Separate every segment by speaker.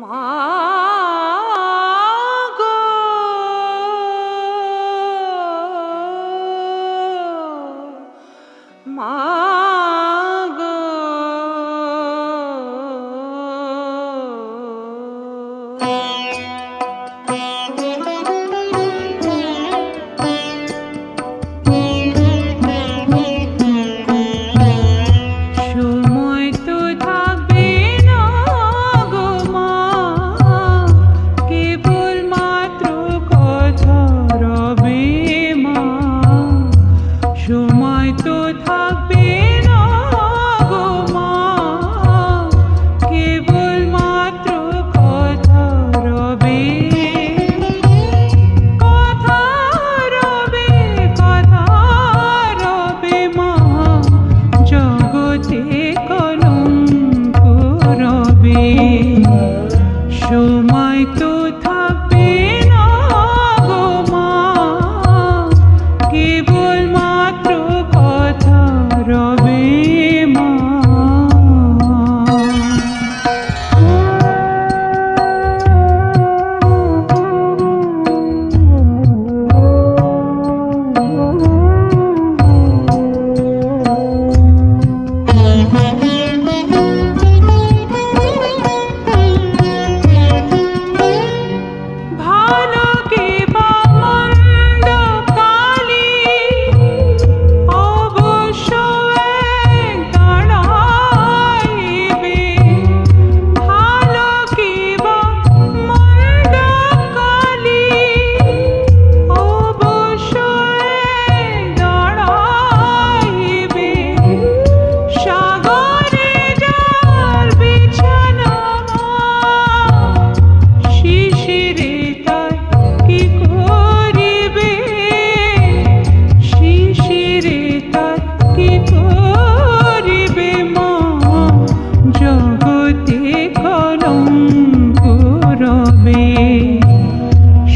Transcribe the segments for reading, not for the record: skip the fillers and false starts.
Speaker 1: মাগো মাগো সময় তো থাকবে না গো মা, কেবল মাত্র কথা রবে মা। সময় তো থাকবে না গো মা, কেবল মাত্র কথা রবে। কথা রবে, কথা রবে মা, জগতে কলঙ্ক রবে। সময় তো থাকবে না গো মা, কেবল মাত্র কথা রবে মা।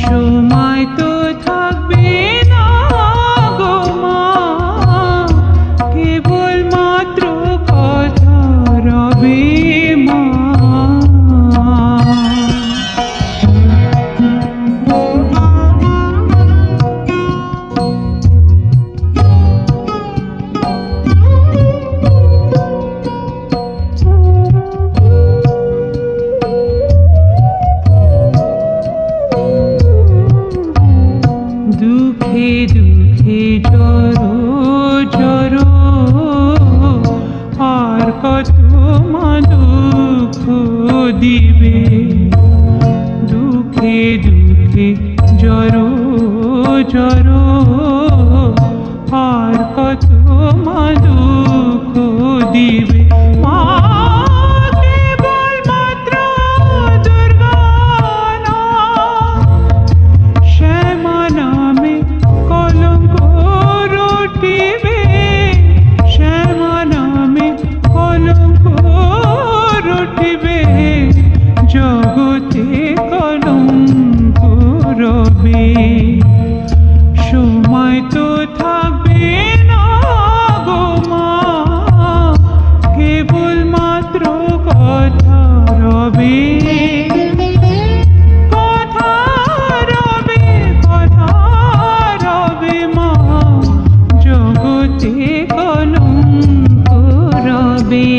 Speaker 1: সময় তো থাকবে না গো মা, কেবল মাত্র কথা রবে মা। দুঃখে দুঃখে জড়ো জড়ো আর কত মা দুঃখ দিবে। দুঃখে দুঃখে জড়ো জড়ো আর কত মা দুঃখ দিবে। মা জগতে কলঙ্ক রবে। সময় তো থাকবে না গো মা, কেবল মাত্র কথা রবে। কথা রবে, কথা রবে মা, জগতে কলঙ্ক রবে।